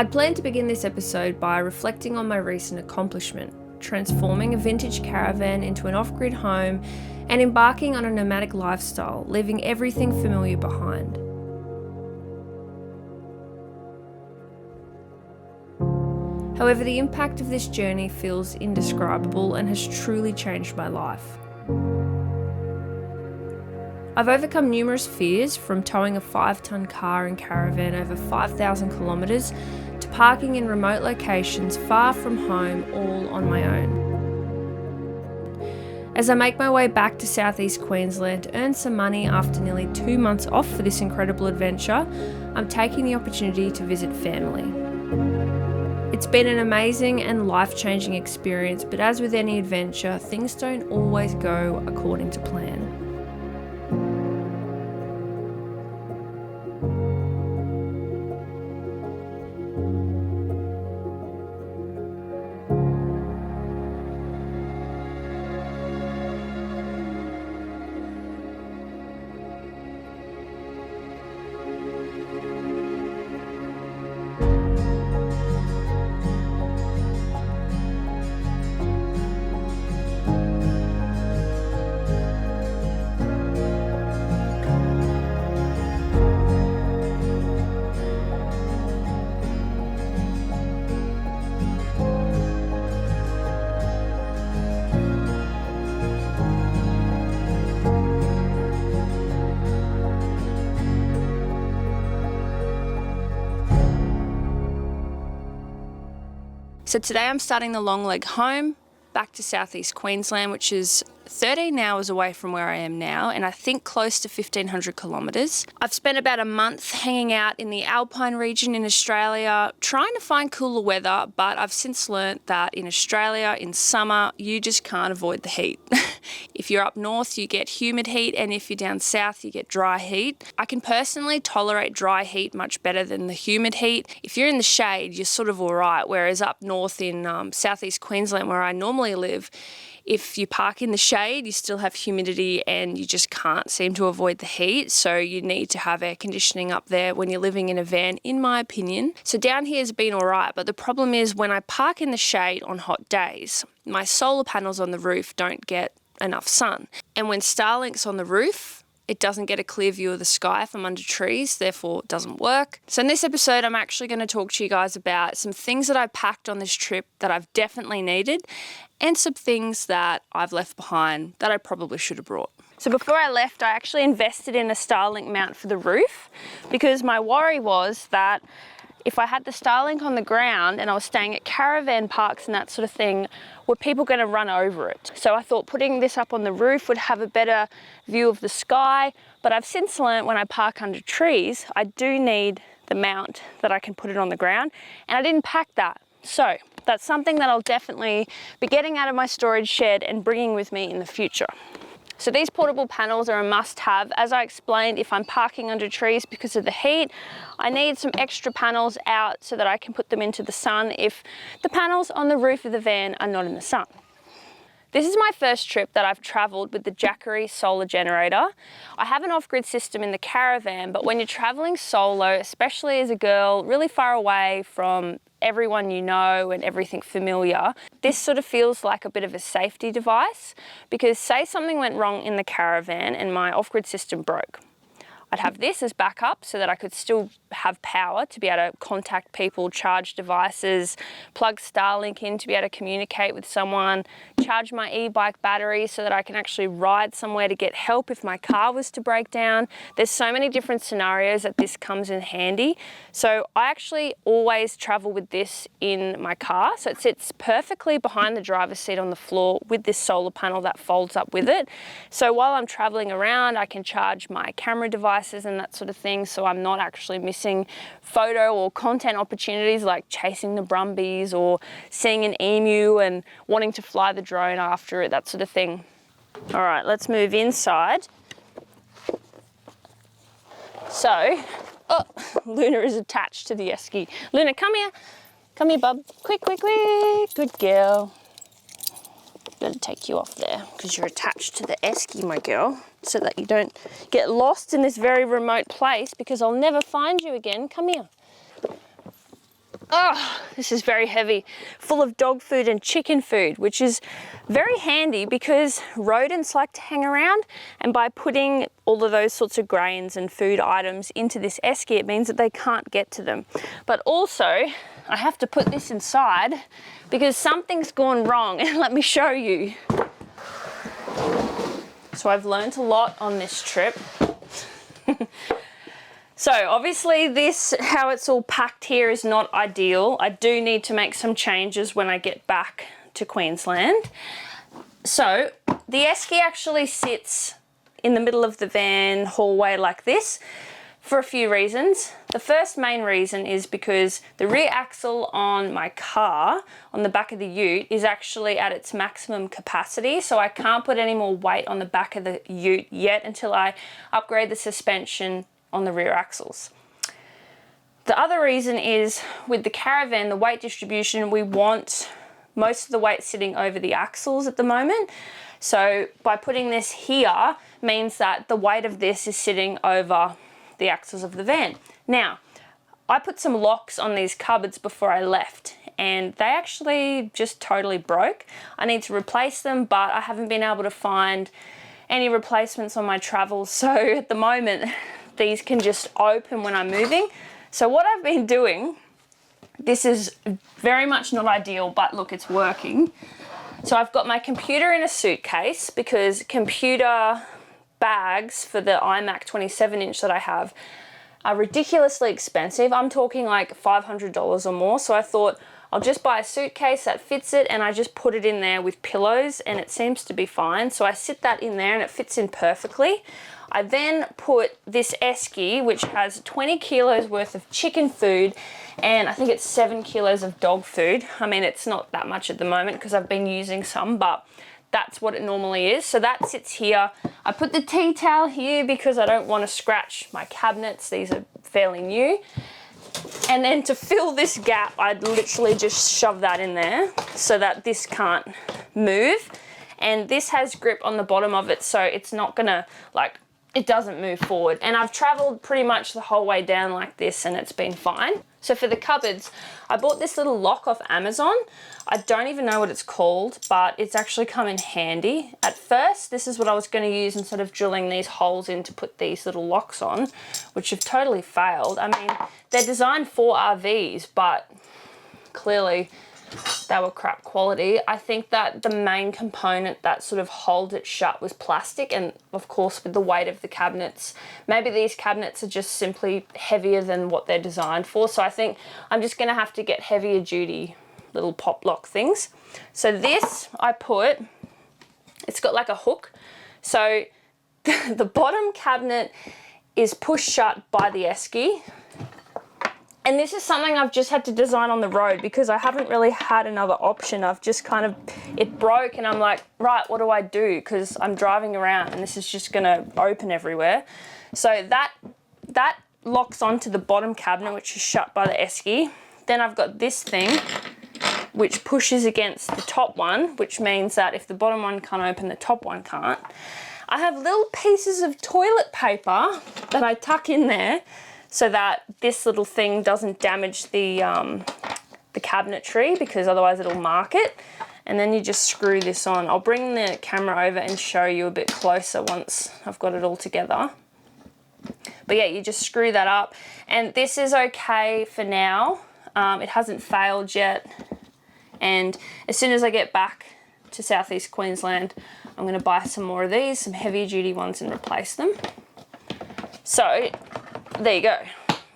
I'd planned to begin this episode by reflecting on my recent accomplishment, transforming a vintage caravan into an off-grid home and embarking on a nomadic lifestyle, leaving everything familiar behind. However, the impact of this journey feels indescribable and has truly changed my life. I've overcome numerous fears, from towing a 5-ton car and caravan over 5,000 kilometres to parking in remote locations far from home, all on my own. As I make my way back to southeast Queensland to earn some money after nearly 2 months off for this incredible adventure, I'm taking the opportunity to visit family. It's been an amazing and life-changing experience, but as with any adventure, things don't always go according to plan. So today I'm starting the long leg home back to southeast Queensland, which is 13 hours away from where I am now, and I think close to 1,500 kilometres. I've spent about a month hanging out in the Alpine region in Australia, trying to find cooler weather, but I've since learnt that in Australia, in summer, you just can't avoid the heat. If you're up north, you get humid heat, and if you're down south, you get dry heat. I can personally tolerate dry heat much better than the humid heat. If you're in the shade, you're sort of all right, whereas up north in southeast Queensland, where I normally live, if you park in the shade, you still have humidity and you just can't seem to avoid the heat. So you need to have air conditioning up there when you're living in a van, in my opinion. So down here has been all right, but the problem is when I park in the shade on hot days, my solar panels on the roof don't get enough sun. And when Starlink's on the roof, it doesn't get a clear view of the sky if I'm under trees, therefore it doesn't work. So in this episode, I'm actually going to talk to you guys about some things that I packed on this trip that I've definitely needed, and some things that I've left behind that I probably should have brought. So before I left, I actually invested in a Starlink mount for the roof, because my worry was that if I had the Starlink on the ground and I was staying at caravan parks and that sort of thing, were people going to run over it? So I thought putting this up on the roof would have a better view of the sky, but I've since learnt when I park under trees, I do need the mount that I can put it on the ground, and I didn't pack that. So that's something that I'll definitely be getting out of my storage shed and bringing with me in the future. So these portable panels are a must-have. As I explained, if I'm parking under trees because of the heat, I need some extra panels out so that I can put them into the sun if the panels on the roof of the van are not in the sun. This is my first trip that I've travelled with the Jackery solar generator. I have an off-grid system in the caravan, but when you're travelling solo, especially as a girl, really far away from everyone you know and everything familiar, this sort of feels like a bit of a safety device, because say something went wrong in the caravan and my off-grid system broke. I'd have this as backup so that I could still have power to be able to contact people, charge devices, plug Starlink in to be able to communicate with someone, charge my e-bike battery so that I can actually ride somewhere to get help if my car was to break down. There's so many different scenarios that this comes in handy. So I actually always travel with this in my car. So it sits perfectly behind the driver's seat on the floor with this solar panel that folds up with it. So while I'm traveling around, I can charge my camera device and that sort of thing, so I'm not actually missing photo or content opportunities like chasing the brumbies or seeing an emu and wanting to fly the drone after it, that sort of thing. All right, let's move inside. So, oh, Luna is attached to the esky. Luna, come here. Come here, bub. Quick, quick, quick. Good girl. Better take you off there because you're attached to the esky, my girl, so that you don't get lost in this very remote place, because I'll never find you again. Come here. Oh, this is very heavy, full of dog food and chicken food, which is very handy because rodents like to hang around, and by putting all of those sorts of grains and food items into this esky, it means that they can't get to them. But also, I have to put this inside because something's gone wrong, and let me show you. So I've learned a lot on this trip. So obviously this, how it's all packed here, is not ideal. I do need to make some changes when I get back to Queensland. So the esky actually sits in the middle of the van hallway like this for a few reasons. The first main reason is because the rear axle on my car, on the back of the ute, is actually at its maximum capacity. So I can't put any more weight on the back of the ute yet until I upgrade the suspension on the rear axles. The other reason is with the caravan, the weight distribution, we want most of the weight sitting over the axles at the moment. So by putting this here means that the weight of this is sitting over the axles of the van. Now, I put some locks on these cupboards before I left, and they actually just totally broke. I need to replace them, but I haven't been able to find any replacements on my travels. So at the moment, these can just open when I'm moving. So what I've been doing, this is very much not ideal, but look, it's working. So I've got my computer in a suitcase because computer bags for the iMac 27-inch that I have are ridiculously expensive. I'm talking like $500 or more. So I thought I'll just buy a suitcase that fits it, and I just put it in there with pillows, and it seems to be fine. So I sit that in there and it fits in perfectly. I then put this esky, which has 20 kilos worth of chicken food, and I think it's 7 kilos of dog food. I mean, it's not that much at the moment because I've been using some, but that's what it normally is. So that sits here. I put the tea towel here because I don't want to scratch my cabinets. These are fairly new. And then to fill this gap, I'd literally just shove that in there so that this can't move. And this has grip on the bottom of it, so it's not gonna, like, it doesn't move forward. And I've traveled pretty much the whole way down like this, and it's been fine. So for the cupboards, I bought this little lock off Amazon. I don't even know what it's called, but it's actually come in handy. At first, this is what I was going to use instead of drilling these holes in to put these little locks on, which have totally failed. I mean, they're designed for RVs, but clearly they were crap quality. I think that the main component that sort of holds it shut was plastic, and of course with the weight of the cabinets, maybe these cabinets are just simply heavier than what they're designed for. So I think I'm just gonna have to get heavier duty little pop lock things. So this I put, it's got like a hook. So the bottom cabinet is pushed shut by the esky. And this is something I've just had to design on the road because I haven't really had another option. I've just kind of, it broke and I'm like, right, what do I do? Because I'm driving around and this is just gonna open everywhere. So that locks onto the bottom cabinet, which is shut by the esky. Then I've got this thing, which pushes against the top one, which means that if the bottom one can't open, the top one can't. I have little pieces of toilet paper that I tuck in there so that this little thing doesn't damage the cabinetry, because otherwise it'll mark it. And then you just screw this on. I'll bring the camera over and show you a bit closer once I've got it all together. But yeah, you just screw that up. And this is okay for now. It hasn't failed yet. And as soon as I get back to Southeast Queensland, I'm gonna buy some more of these, some heavier duty ones, and replace them. So there you go,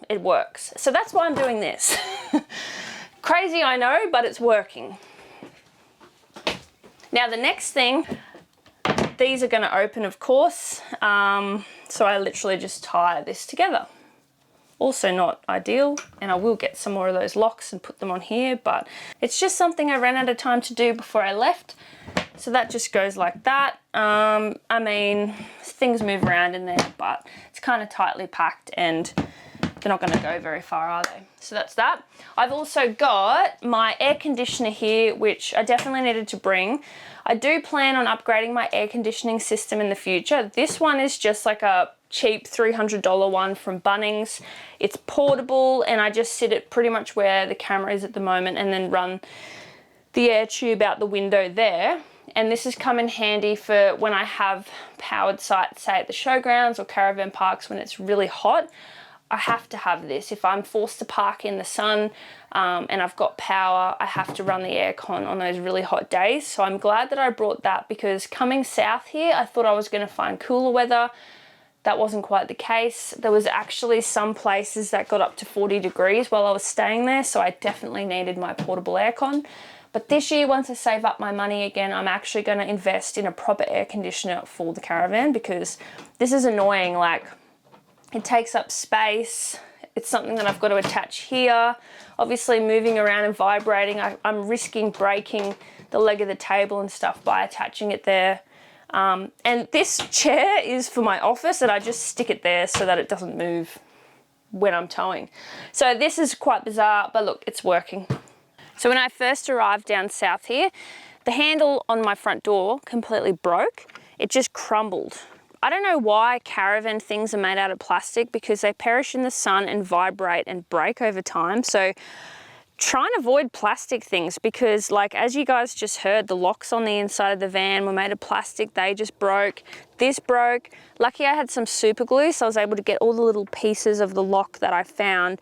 it works. So that's why I'm doing this. Crazy, I know, but it's working. Now the next thing, these are gonna open, of course. So I literally just tie this together. Also not ideal, and I will get some more of those locks and put them on here, but it's just something I ran out of time to do before I left. So that just goes like that. I mean, things move around in there, but it's kind of tightly packed and they're not gonna go very far, are they? So that's that. I've also got my air conditioner here, which I definitely needed to bring. I do plan on upgrading my air conditioning system in the future. This one is just like a cheap $300 one from Bunnings. It's portable, and I just sit it pretty much where the camera is at the moment and then run the air tube out the window there. And this has come in handy for when I have powered sites, say at the showgrounds or caravan parks when it's really hot. I have to have this. If I'm forced to park in the sun and I've got power, I have to run the aircon on those really hot days. So I'm glad that I brought that, because coming south here, I thought I was going to find cooler weather. That wasn't quite the case. There was actually some places that got up to 40 degrees while I was staying there, so I definitely needed my portable aircon. But this year, once I save up my money again, I'm actually going to invest in a proper air conditioner for the caravan, because this is annoying. Like, it takes up space. It's something that I've got to attach here. Obviously, moving around and vibrating, I'm risking breaking the leg of the table and stuff by attaching it there. And this chair is for my office, and I just stick it there so that it doesn't move when I'm towing. So this is quite bizarre, but look, it's working. So when I first arrived down south here, the handle on my front door completely broke. It just crumbled. I don't know why caravan things are made out of plastic, because they perish in the sun and vibrate and break over time. So try and avoid plastic things, because like, as you guys just heard, the locks on the inside of the van were made of plastic. They just broke. This broke. Lucky I had some super glue, so I was able to get all the little pieces of the lock that I found,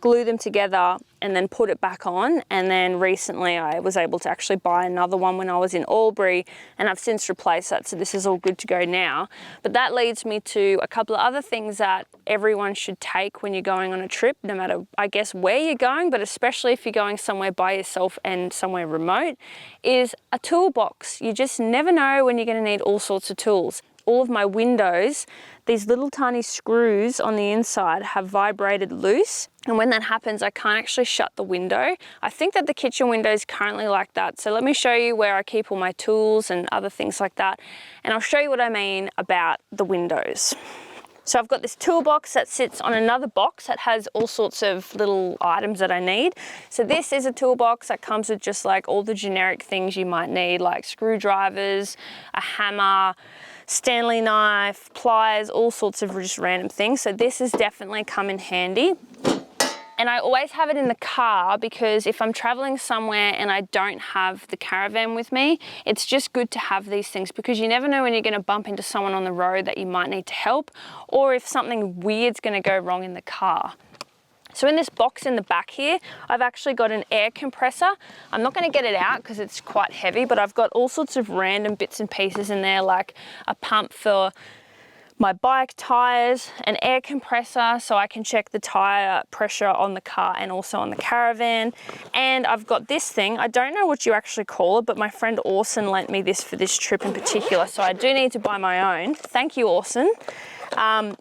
glue them together, and then put it back on. And then recently I was able to actually buy another one when I was in Albury, and I've since replaced that, so this is all good to go now. But that leads me to a couple of other things that everyone should take when you're going on a trip, no matter, I guess, where you're going, but especially if you're going somewhere by yourself and somewhere remote, is a toolbox. You just never know when you're going to need all sorts of tools. All of my windows, these little tiny screws on the inside have vibrated loose. And when that happens, I can't actually shut the window. I think that the kitchen window is currently like that. So let me show you where I keep all my tools and other things like that. And I'll show you what I mean about the windows. So I've got this toolbox that sits on another box that has all sorts of little items that I need. So this is a toolbox that comes with just like all the generic things you might need, like screwdrivers, a hammer, Stanley knife, pliers, all sorts of just random things. So this has definitely come in handy. And I always have it in the car, because if I'm traveling somewhere and I don't have the caravan with me, it's just good to have these things, because you never know when you're going to bump into someone on the road that you might need to help, or if something weird's going to go wrong in the car. So in this box in the back here, I've actually got an air compressor. I'm not going to get it out because it's quite heavy, but I've got all sorts of random bits and pieces in there, like a pump for my bike tires, an air compressor so I can check the tire pressure on the car and also on the caravan. And I've got this thing, I don't know what you actually call it, but my friend Orson lent me this for this trip in particular, so I do need to buy my own. Thank you, Orson.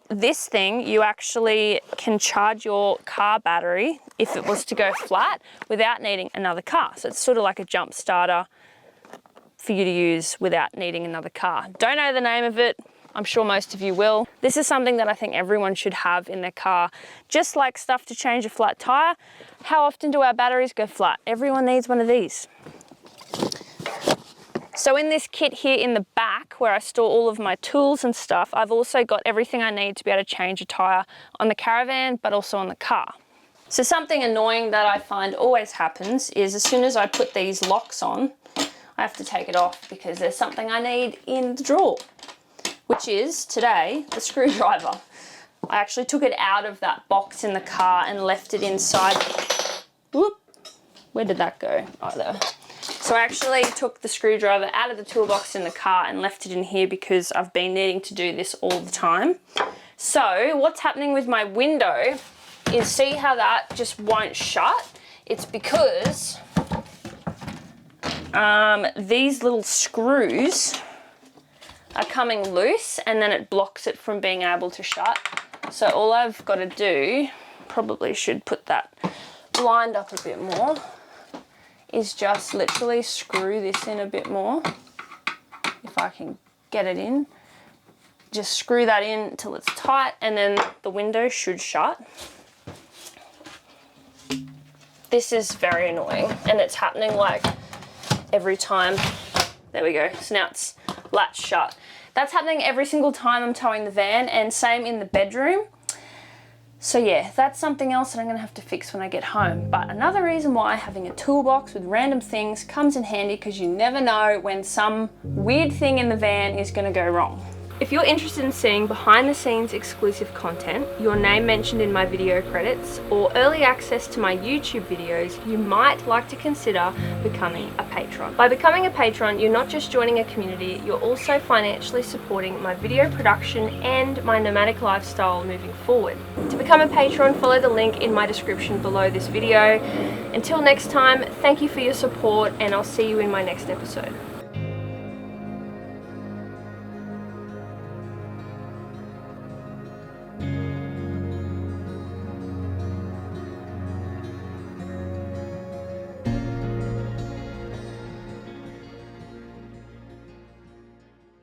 This thing, you actually can charge your car battery if it was to go flat without needing another car. So it's sort of like a jump starter for you to use without needing another car. Don't know the name of it. I'm sure most of you will. This is something that I think everyone should have in their car. Just like stuff to change a flat tire. How often do our batteries go flat? Everyone needs one of these. So in this kit here in the back, where I store all of my tools and stuff, I've also got everything I need to be able to change a tire on the caravan, but also on the car. So something annoying that I find always happens is as soon as I put these locks on, I have to take it off because there's something I need in the drawer, which is today the screwdriver. I actually took it out of that box in the car and left it inside. Whoop, where did that go? Oh, there. So I actually took the screwdriver out of the toolbox in the car and left it in here because I've been needing to do this all the time. So what's happening with my window is, see how that just won't shut? It's because these little screws are coming loose and then it blocks it from being able to shut. So all I've got to do, probably should put that blind up a bit more, is just literally screw this in a bit more. If I can get it in. Just screw that in until it's tight and then the window should shut. This is very annoying and it's happening like every time. There we go. So now it's latch shut. That's happening every single time I'm towing the van, and same in the bedroom. So yeah, that's something else that I'm gonna have to fix when I get home. But another reason why having a toolbox with random things comes in handy, because you never know when some weird thing in the van is gonna go wrong. If you're interested in seeing behind the scenes exclusive content, your name mentioned in my video credits, or early access to my YouTube videos, you might like to consider becoming a patron. By becoming a patron, you're not just joining a community, you're also financially supporting my video production and my nomadic lifestyle moving forward. To become a patron, follow the link in my description below this video. Until next time, thank you for your support, and I'll see you in my next episode.